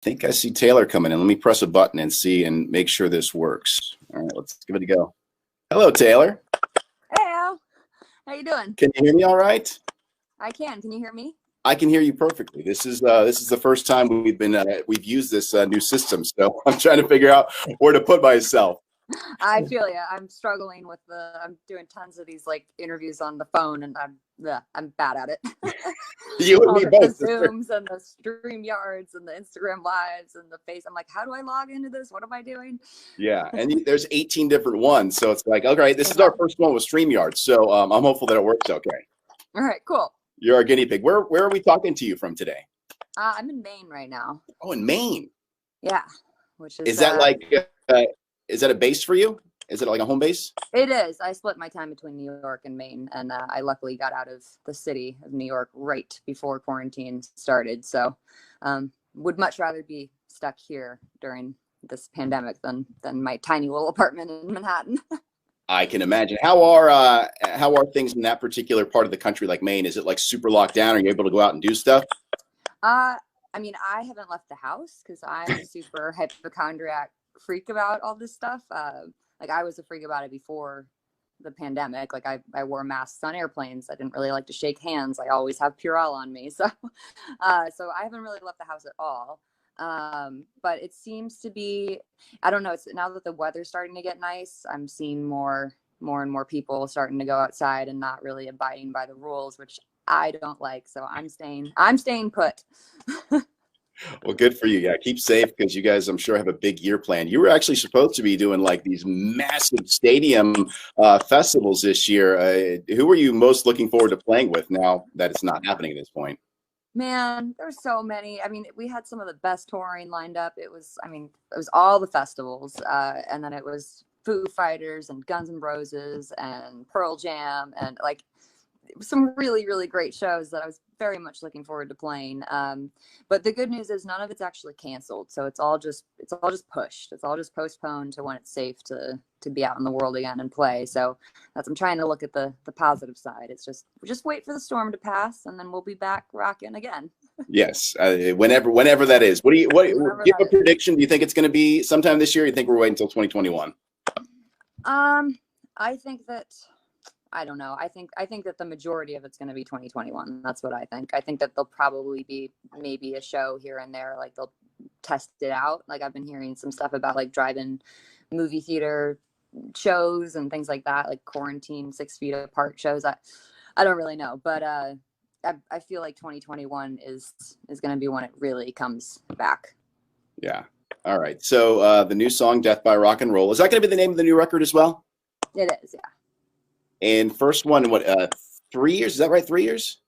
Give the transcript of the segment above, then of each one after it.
Think I see Taylor coming in. Let me press a button and see and make sure this works. All right, let's give it a go. Hello, Taylor. Hey, Al. How you doing? Can you hear me all right? I can. Can you hear me? I can hear you perfectly. This is the first time we've used this new system, so I'm trying to figure out where to put myself. I feel you. I'm struggling with I'm doing tons of these like interviews on the phone, and I'm bad at it. You and All me the both. Zooms and the Stream Yards and the Instagram Lives and the Face. I'm like, how do I log into this? What am I doing? Yeah, and there's 18 different ones, so it's like, okay, this is our first one with StreamYard, so I'm hopeful that it works okay. All right, cool. You're our guinea pig. Where are we talking to you from today? I'm in Maine right now. Oh, in Maine. Yeah, which Is that like is that a base for you? Is it like a home base? It is. I split my time between New York and Maine, and I luckily got out of the city of New York right before quarantine started. So, would much rather be stuck here during this pandemic than my tiny little apartment in Manhattan. I can imagine. How are things in that particular part of the country, like Maine? Is it like super locked down? Are you able to go out and do stuff? I mean, I haven't left the house because I'm a super hypochondriac freak about all this stuff. Like I was a freak about it before the pandemic. Like I wore masks on airplanes. I didn't really like to shake hands. I always have Purell on me. So so I haven't really left the house at all. But it seems to be, I don't know, it's now that the weather's starting to get nice, I'm seeing more and more people starting to go outside and not really abiding by the rules, which I don't like. So I'm staying put. Well, good for you. Yeah, keep safe because you guys, I'm sure, have a big year planned. You were actually supposed to be doing like these massive stadium festivals this year. Who are you most looking forward to playing with now that it's not happening at this point? Man, there's so many. I mean, we had some of the best touring lined up. It was all the festivals, and then it was Foo Fighters and Guns N' Roses and Pearl Jam, and like some really, really great shows that I was very much looking forward to playing. But the good news is none of it's actually canceled. So it's all just pushed. It's all just postponed to when it's safe to be out in the world again and play. So I'm trying to look at the positive side. It's just wait for the storm to pass and then we'll be back rocking again. Yes, whenever that is. What do you give a prediction? Do you think it's going to be sometime this year? Or you think we're waiting until 2021? I think that. I don't know. I think that the majority of it's going to be 2021. That's what I think. I think that there'll probably be maybe a show here and there. Like they'll test it out. Like I've been hearing some stuff about like drive-in movie theater shows and things like that, like quarantine 6 feet apart shows. I don't really know, but I feel like 2021 is going to be when it really comes back. Yeah. All right. So the new song "Death by Rock and Roll" is that going to be the name of the new record as well? It is. Yeah. And first one in what 3 years? Is that right? 3 years?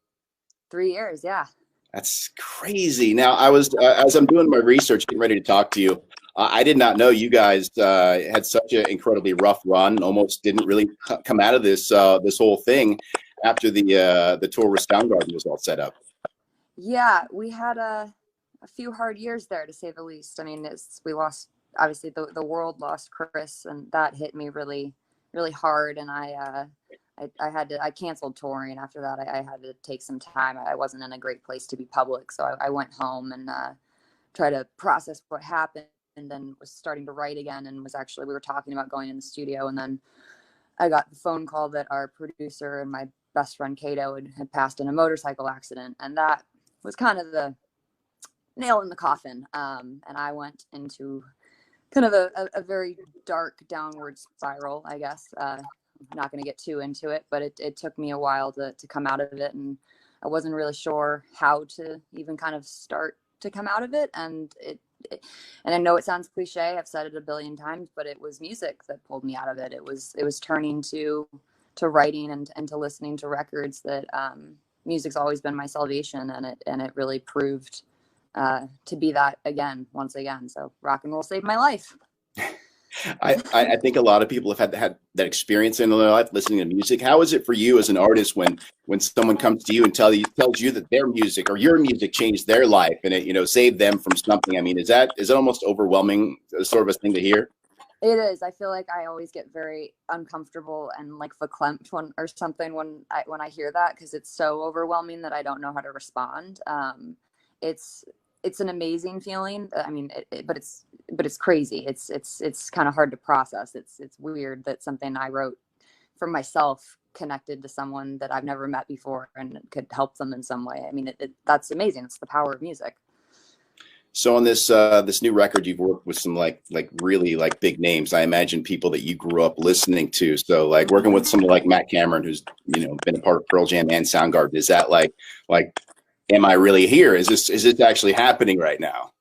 3 years, yeah. That's crazy. Now, I was as I'm doing my research, getting ready to talk to you. I did not know you guys had such an incredibly rough run. Almost didn't really come out of this this whole thing after the tour with Soundgarden was all set up. Yeah, we had a few hard years there, to say the least. I mean, we lost, obviously, the world lost Chris, and that hit me really, really hard. And I canceled touring after that. I had to take some time. I wasn't in a great place to be public. So I went home and tried to process what happened, and then was starting to write again, and we were talking about going in the studio. And then I got the phone call that our producer and my best friend Kato had passed in a motorcycle accident. And that was kind of the nail in the coffin. And I went into kind of a very dark downward spiral, I guess. I'm not going to get too into it, but it took me a while to come out of it. And I wasn't really sure how to even kind of start to come out of it. And and I know it sounds cliche. I've said it a billion times, but it was music that pulled me out of it. It was turning to writing and to listening to records that music's always been my salvation. And it really proved to be that once again. So rock and roll saved my life. I think a lot of people have had that experience in their life listening to music. How is it for you as an artist when someone comes to you and tells you that their music or your music changed their life and it saved them from something? I mean, is that almost overwhelming sort of a thing to hear? It is. I feel like I always get very uncomfortable and like verklempt when I hear that, because it's so overwhelming that I don't know how to respond. it's an amazing feeling. I mean, but it's crazy. It's kind of hard to process. It's weird that something I wrote for myself connected to someone that I've never met before and could help them in some way. I mean, that's amazing. It's the power of music. So on this this new record, you've worked with some really like big names. I imagine people that you grew up listening to. So like working with someone like Matt Cameron, who's been a part of Pearl Jam and Soundgarden. Is that like am I really here? Is this actually happening right now?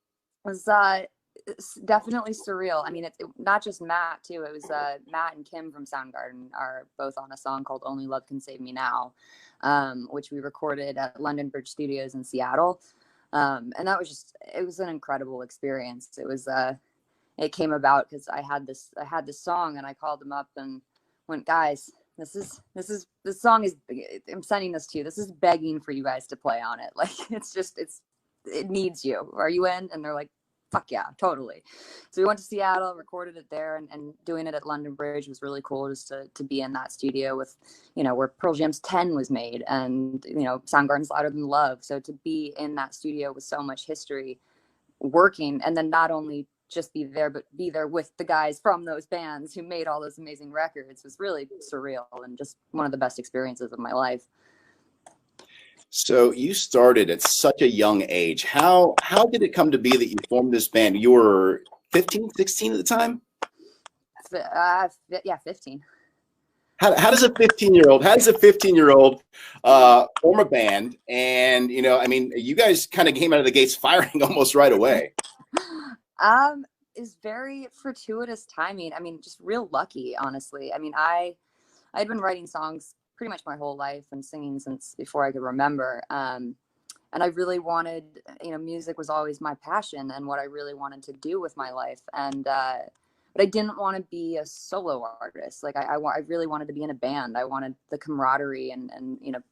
It was it's definitely surreal. I mean, not just Matt too. It was Matt and Kim from Soundgarden are both on a song called "Only Love Can Save Me Now," which we recorded at London Bridge Studios in Seattle. And that was it was an incredible experience. It came about because I had this song and I called them up and went, guys, this song is, I'm sending this to you. This is begging for you guys to play on it. Like, it needs you. Are you in? And they're like, fuck yeah, totally. So we went to Seattle, recorded it there, and doing it at London Bridge was really cool, just to be in that studio with, where Pearl Jam's 10 was made, and, Soundgarden's Louder Than Love. So to be in that studio with so much history working, and then not only just be there, but be there with the guys from those bands who made all those amazing records was really surreal and just one of the best experiences of my life. So you started at such a young age. How did it come to be that you formed this band? You were 15, 16 at the time? Yeah, 15. How does a 15-year-old form a band? And I mean, you guys kind of came out of the gates firing almost right away. Is very fortuitous timing. I mean, just real lucky, honestly. I mean, I'd been writing songs pretty much my whole life and singing since before I could remember. And I really wanted, music was always my passion and what I really wanted to do with my life. And, but I didn't want to be a solo artist. Like I really wanted to be in a band. I wanted the camaraderie and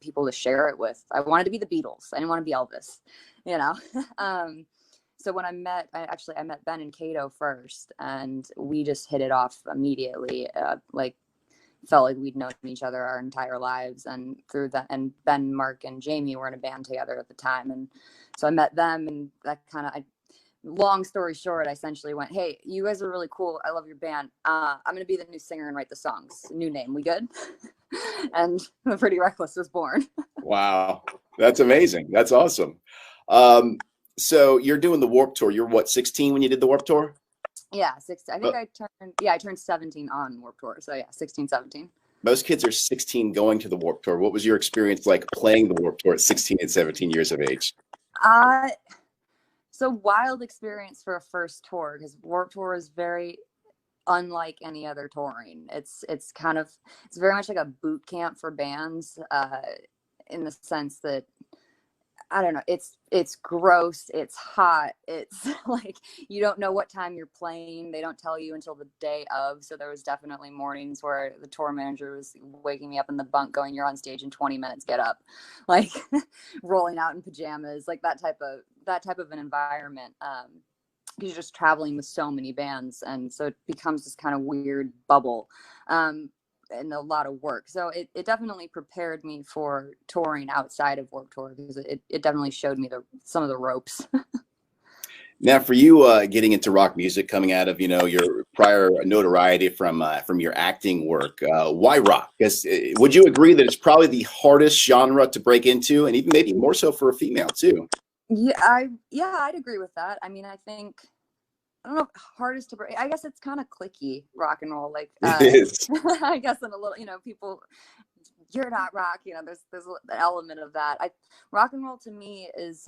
people to share it with. I wanted to be the Beatles. I didn't want to be Elvis, So when I met Ben and Kato first, and we just hit it off immediately. Felt like we'd known each other our entire lives, and through that, and Ben, Mark, and Jamie were in a band together at the time, and so I met them, and that long story short, I essentially went, hey, you guys are really cool, I love your band, I'm gonna be the new singer and write the songs, new name, we good? And The Pretty Reckless was born. Wow, that's amazing. That's awesome. So you're doing the Warped Tour. You're what, 16 when you did the Warped Tour? Yeah, 16. I think I turned 17 on Warped Tour. So yeah, 16, 17. Most kids are 16 going to the Warped Tour. What was your experience like playing the Warped Tour at 16 and 17 years of age? So wild experience for a first tour, because Warped Tour is very unlike any other touring. It's very much like a boot camp for bands, in the sense that, I don't know, it's gross, it's hot, it's like you don't know what time you're playing. They don't tell you until the day of. So there was definitely mornings where the tour manager was waking me up in the bunk going, you're on stage in 20 minutes, get up. Like rolling out in pajamas, like that type of an environment. You're just traveling with so many bands, and so it becomes this kind of weird bubble. And a lot of work. So it definitely prepared me for touring outside of Warped Tour, because it definitely showed me some of the ropes. Now, for you, getting into rock music, coming out of your prior notoriety from your acting work, why rock? Because would you agree that it's probably the hardest genre to break into, and even maybe more so for a female too? Yeah, I'd agree with that. I mean, I think, I don't know if hardest to break. I guess it's kind of cliquey, rock and roll. Like, It is. I guess in a little, people, you're not rock. There's an element of that. Rock and roll to me is,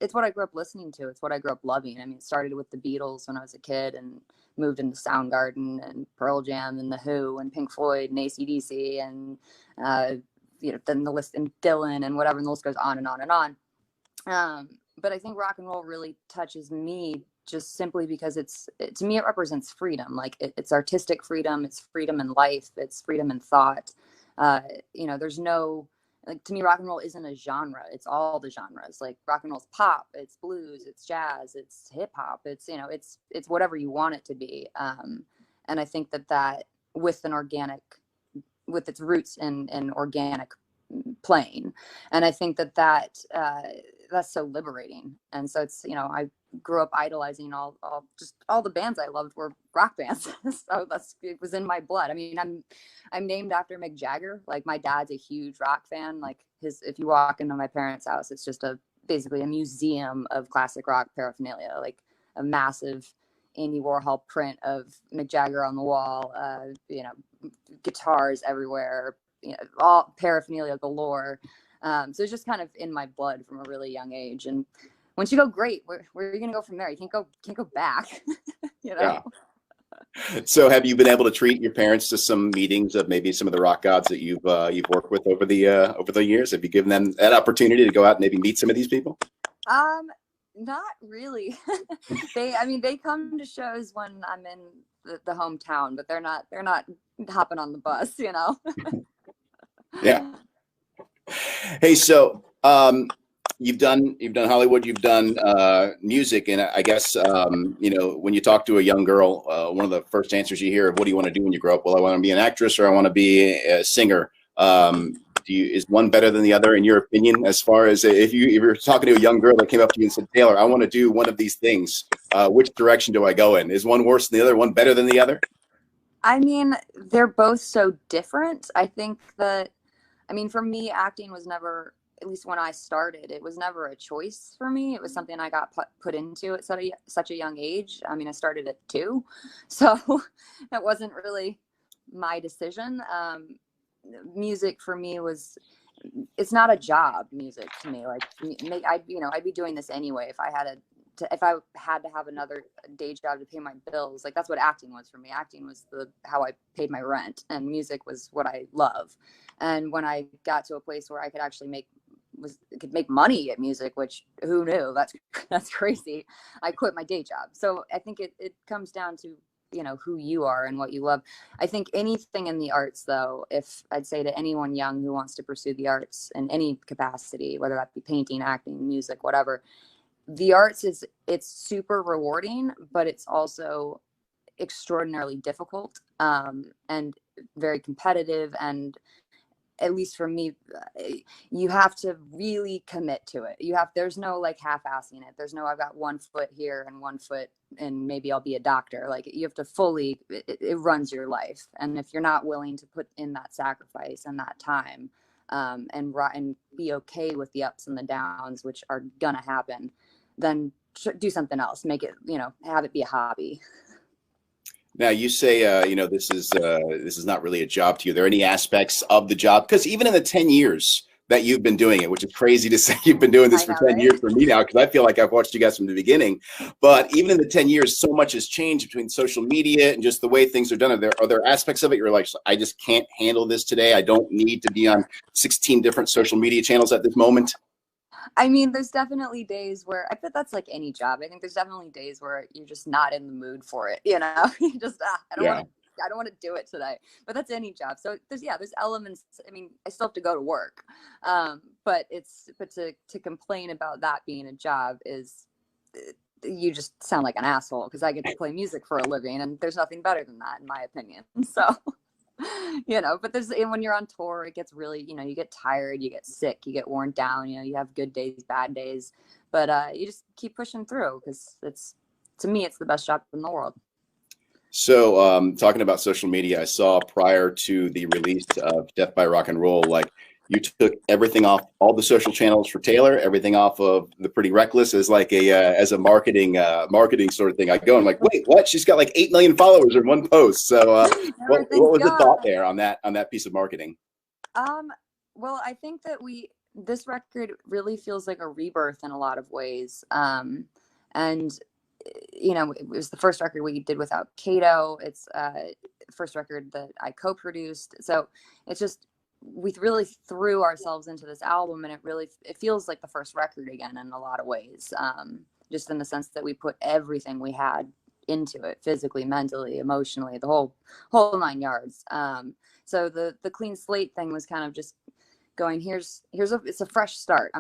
it's what I grew up listening to. It's what I grew up loving. I mean, it started with the Beatles when I was a kid, and moved into Soundgarden and Pearl Jam and the Who and Pink Floyd and AC/DC and then the list, and Dylan and whatever, and the list goes on and on and on. But I think rock and roll really touches me just simply because to me, it represents freedom. Like it's artistic freedom, it's freedom in life, it's freedom in thought. There's no, like, to me, rock and roll isn't a genre. It's all the genres. Like rock and roll's pop, it's blues, it's jazz, it's hip hop. It's whatever you want it to be. And I think that with its roots in organic playing. And I think that that's so liberating. And so it's, you know, I grew up idolizing all the bands I loved were rock bands. So it was in my blood. I mean, I'm named after Mick Jagger. Like, my dad's a huge rock fan. Like, if you walk into my parents' house, it's just basically a museum of classic rock paraphernalia, like a massive Andy Warhol print of Mick Jagger on the wall, you know, guitars everywhere, you know, all paraphernalia galore. So it's just kind of in my blood from a really young age. And once you go, great, where are you going to go from there? You can't go back, you know? Yeah. So have you been able to treat your parents to some meetings of maybe some of the rock gods that you've worked with over the years? Have you given them that opportunity to go out and maybe meet some of these people? Not really. They come to shows when I'm in the hometown, but they're not hopping on the bus, you know? Yeah. Hey, so you've done Hollywood, you've done music, and I guess you know, when you talk to a young girl, one of the first answers you hear of what do you want to do when you grow up? Well, I want to be an actress, or I want to be a singer. Is one better than the other in your opinion? As far as if you're talking to a young girl that came up to you and said, Taylor, I want to do one of these things, which direction do I go in? Is one worse than the other? One better than the other? I mean, they're both so different. I think that, I mean, for me, acting was never, at least when I started, it was never a choice for me. It was something I got put into at such a young age. I mean, I started at 2, so that wasn't really my decision. Music for me it's not a job. Music to me, like, I'd be doing this anyway if I had to have another day job to pay my bills. Like, that's what acting was for me. Acting was how I paid my rent, and music was what I love. And when I got to a place where I could actually could make money at music, which who knew? That's crazy. I quit my day job. So I think it comes down to, you know, who you are and what you love. I think anything in the arts, though, if I'd say to anyone young who wants to pursue the arts in any capacity, whether that be painting, acting, music, whatever, the arts it's super rewarding, but it's also extraordinarily difficult, and very competitive. And at least for me, you have to really commit to it. There's no like half-assing it. There's no, I've got one foot here and one foot and maybe I'll be a doctor. Like, you have to it runs your life. And if you're not willing to put in that sacrifice and that time, and be okay with the ups and the downs, which are gonna happen, then do something else. Make it, you know, have it be a hobby. Now you say, you know, this is not really a job to you. Are there any aspects of the job? Because even in the 10 years that you've been doing it, which is crazy to say you've been doing this for 10 right? years for me now, because I feel like I've watched you guys from the beginning. But even in the 10 years, so much has changed between social media and just the way things are done. Are there aspects of it you're like, I just can't handle this today? I don't need to be on 16 different social media channels at this moment? I mean, there's definitely days where I bet that's like any job. I think there's definitely days where you're just not in the mood for it. You know, you just, I don't want to do it today, but that's any job. So there's elements. I mean, I still have to go to work. But to complain about that being a job is, you just sound like an asshole, because I get to play music for a living and there's nothing better than that, in my opinion. So, you know, but when you're on tour, it gets really, you know, you get tired, you get sick, you get worn down, you know, you have good days, bad days, but you just keep pushing through, because to me, it's the best job in the world. So talking about social media, I saw prior to the release of Death by Rock and Roll, like, you took everything off all the social channels for Taylor, everything off of the Pretty Reckless as like as a marketing sort of thing. I go, I'm like, wait, what? She's got like 8 million followers in one post. So what was the thought there on that piece of marketing? Well, I think that this record really feels like a rebirth in a lot of ways. And you know, it was the first record we did without Kato. It's the first record that I co-produced. So it's just, we really threw ourselves into this album, and it feels like the first record again in a lot of ways. Just in the sense that we put everything we had into it, physically, mentally, emotionally, the whole 9 yards. So the clean slate thing was kind of just going, it's a fresh start.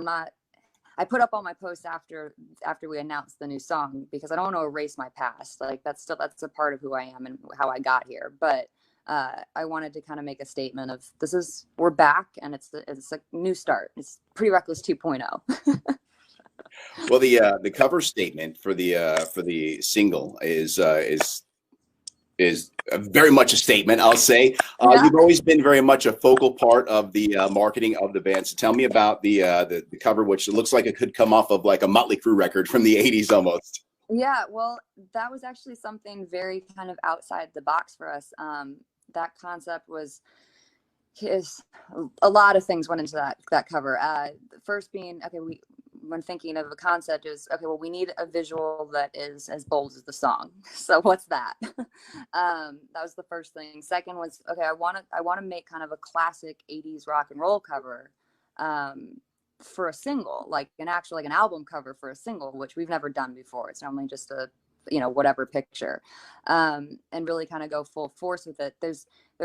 I put up all my posts after we announced the new song, because I don't want to erase my past. Like, that's a part of who I am and how I got here. But I wanted to kind of make a statement of, we're back, and it's a new start. It's Pretty Reckless 2.0. Well, the cover statement for the single is very much a statement, I'll say. Yeah. You've always been very much a focal part of the marketing of the band. So tell me about the cover, which looks like it could come off of like a Motley Crue record from the 80s almost. Yeah, well, that was actually something very kind of outside the box for us. That concept was is a lot of things went into that cover. First being, okay, when thinking of a concept is, okay, well, we need a visual that is as bold as the song. So what's that? That was the first thing. Second was, okay, I want to make kind of a classic 80s rock and roll cover. For a single, like an album cover for a single, which we've never done before. It's normally just a, whatever picture, and really kind of go full force with it. There's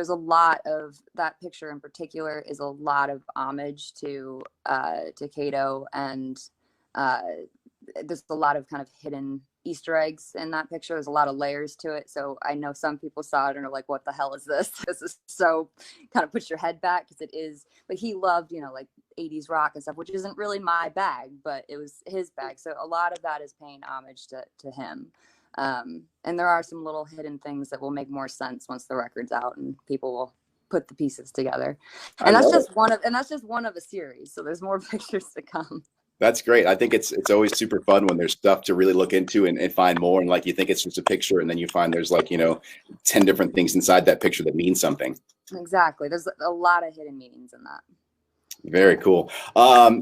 a lot of that picture in particular is a lot of homage to Kato, and there's a lot of kind of hidden Easter eggs in that picture. There's a lot of layers to it. So I know some people saw it and are like, what the hell is this? This is so kind of puts your head back, because it is, but he loved, like 80s rock and stuff, which isn't really my bag, but it was his bag. So a lot of that is paying homage to him. And there are some little hidden things that will make more sense once the record's out and people will put the pieces together. And that's just one of a series. So there's more pictures to come. That's great. I think it's always super fun when there's stuff to really look into and find more. And like, you think it's just a picture, and then you find there's like, 10 different things inside that picture that mean something. Exactly. There's a lot of hidden meanings in that. Very cool.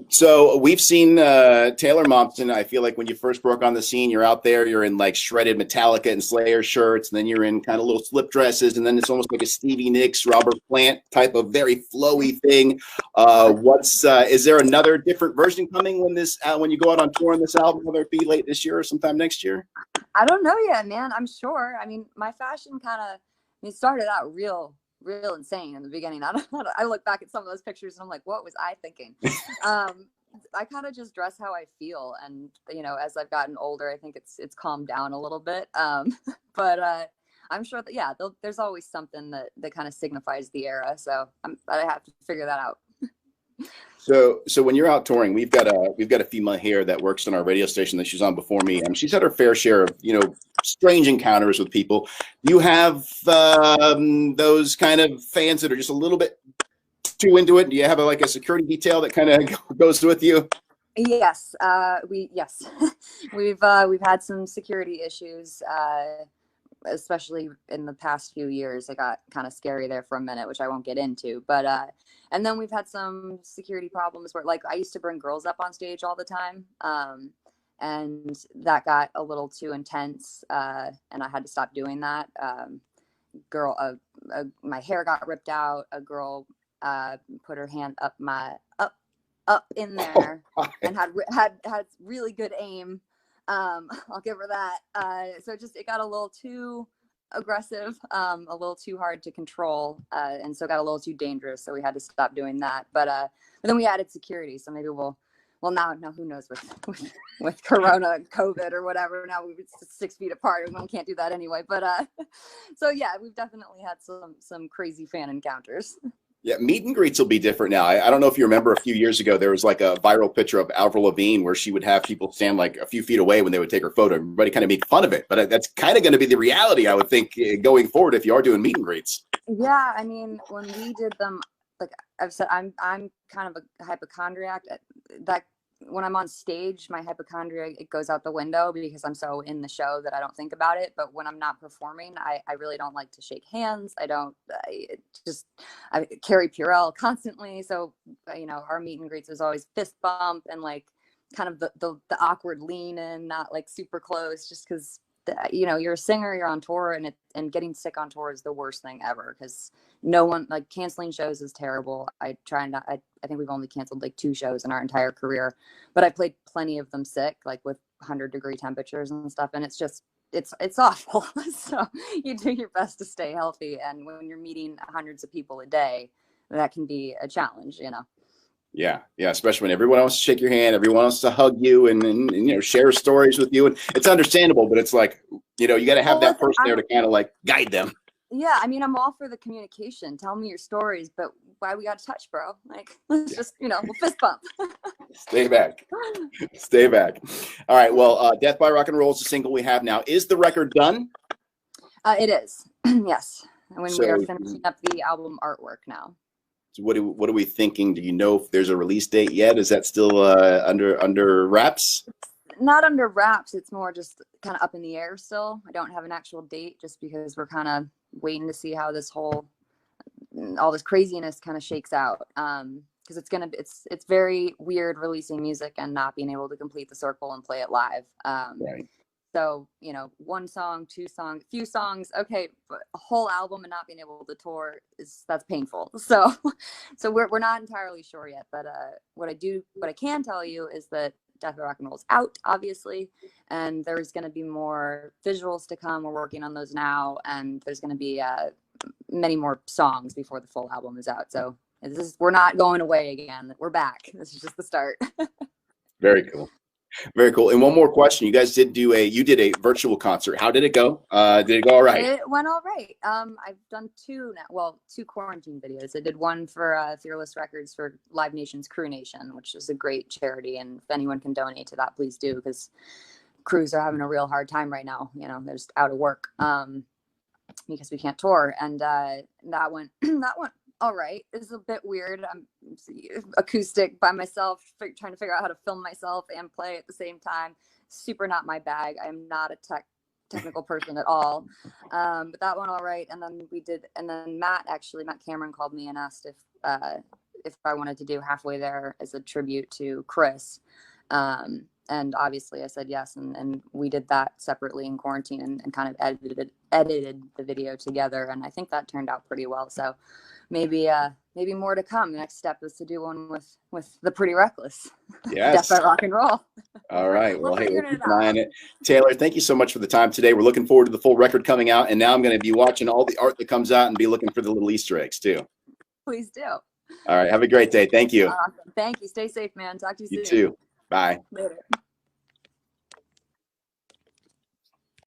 So we've seen Taylor Momsen. I feel like when you first broke on the scene, you're out there, you're in like shredded Metallica and Slayer shirts, and then you're in kind of little slip dresses, and then it's almost like a Stevie Nicks, Robert Plant type of very flowy thing. Is there another different version coming when you go out on tour on this album, whether it be late this year or sometime next year? I don't know yet, man. I'm sure. I mean, my fashion started out real insane in the beginning. I look back at some of those pictures and I'm like, what was I thinking? I kind of just dress how I feel, and as I've gotten older, I think it's calmed down a little bit. But I'm sure that there's always something that kind of signifies the era. So I have to figure that out. So when you're out touring, we've got a female here that works on our radio station that she's on before me, and she's had her fair share of strange encounters with people. Do you have those kind of fans that are just a little bit too into it? Do you have a security detail that kind of goes with you? Yes, we've had some security issues. Especially in the past few years. It got kind of scary there for a minute, which I won't get into, but and then we've had some security problems where, like, I used to bring girls up on stage all the time, and that got a little too intense, and I had to stop doing that. My hair got ripped out. A girl put her hand up in there and had really good aim. I'll give her that. So it got a little too aggressive, a little too hard to control, and so it got a little too dangerous. So we had to stop doing that. But then we added security. So maybe now who knows with Corona and COVID or whatever. Now we're 6 feet apart. We can't do that anyway. But so yeah, we've definitely had some crazy fan encounters. Yeah, meet and greets will be different now. I don't know if you remember a few years ago, there was like a viral picture of Avril Lavigne where she would have people stand like a few feet away when they would take her photo. Everybody kind of made fun of it, but that's kind of going to be the reality, I would think, going forward if you are doing meet and greets. Yeah, I mean, when we did them, like I've said, I'm kind of a hypochondriac. That when I'm on stage, my hypochondria, it goes out the window because I'm so in the show that I don't think about it. But when I'm not performing, I really don't like to shake hands. I carry Purell constantly. So, our meet and greets is always fist bump and like kind of the awkward lean in, not like super close, just because, you're a singer, you're on tour, and getting sick on tour is the worst thing ever, because no one, like, canceling shows is terrible. I think we've only canceled like 2 shows in our entire career, but I played plenty of them sick, like with 100-degree temperatures and stuff. And it's just, it's awful. So you do your best to stay healthy. And when you're meeting hundreds of people a day, that can be a challenge, Yeah, especially when everyone wants to shake your hand, everyone wants to hug you and share stories with you. And it's understandable, but it's like, you got to have that person there to kind of like guide them. Yeah, I mean, I'm all for the communication. Tell me your stories, but why we got to touch, bro? Like, let's just, you know, we'll fist bump. Stay back. Stay back. All right. Well, Death by Rock and Roll is the single we have now. Is the record done? It is. Yes. And when we are So- finishing up the album artwork now. So what are we thinking? Do you know if there's a release date yet? Is that still under wraps? Not under wraps. It's more just kind of up in the air still. I don't have an actual date just because we're kind of waiting to see how all this craziness kind of shakes out. Because it's very weird releasing music and not being able to complete the circle and play it live. Right. So, you know, one song, two songs, few songs, okay, but a whole album and not being able to tour that's painful. So we're not entirely sure yet. But what I can tell you is that Death by Rock and Roll is out, obviously, and there's going to be more visuals to come. We're working on those now, and there's going to be many more songs before the full album is out. So we're not going away again. We're back. This is just the start. Very cool. Very cool. And one more question. You guys did a virtual concert. How did it go? Did it go all right? It went all right. I've done two quarantine videos. I did one for Fearless Records for Live Nation's Crew Nation, which is a great charity. And if anyone can donate to that, please do, because crews are having a real hard time right now. You know, they're just out of work because we can't tour. And that went all right. It's a bit weird. I'm acoustic by myself, trying to figure out how to film myself and play at the same time. Super not my bag. I am not a technical person at all. But that went all right. And then Matt Cameron called me and asked if I wanted to do Halfway There as a tribute to Chris. And obviously I said yes, and we did that separately in quarantine and kind of edited the video together, and I think that turned out pretty well. So maybe more to come. The next step is to do one with the Pretty Reckless. Yes. Death by Rock and Roll. All right. Well, hey, we'll figuring keep it an eye out. on it. Taylor, thank you so much for the time today. We're looking forward to the full record coming out, and now I'm going to be watching all the art that comes out and be looking for the little Easter eggs too. Please do. All right. Have a great day. Thank you. Awesome. Thank you. Stay safe, man. Talk to you soon. You too. Bye. Later.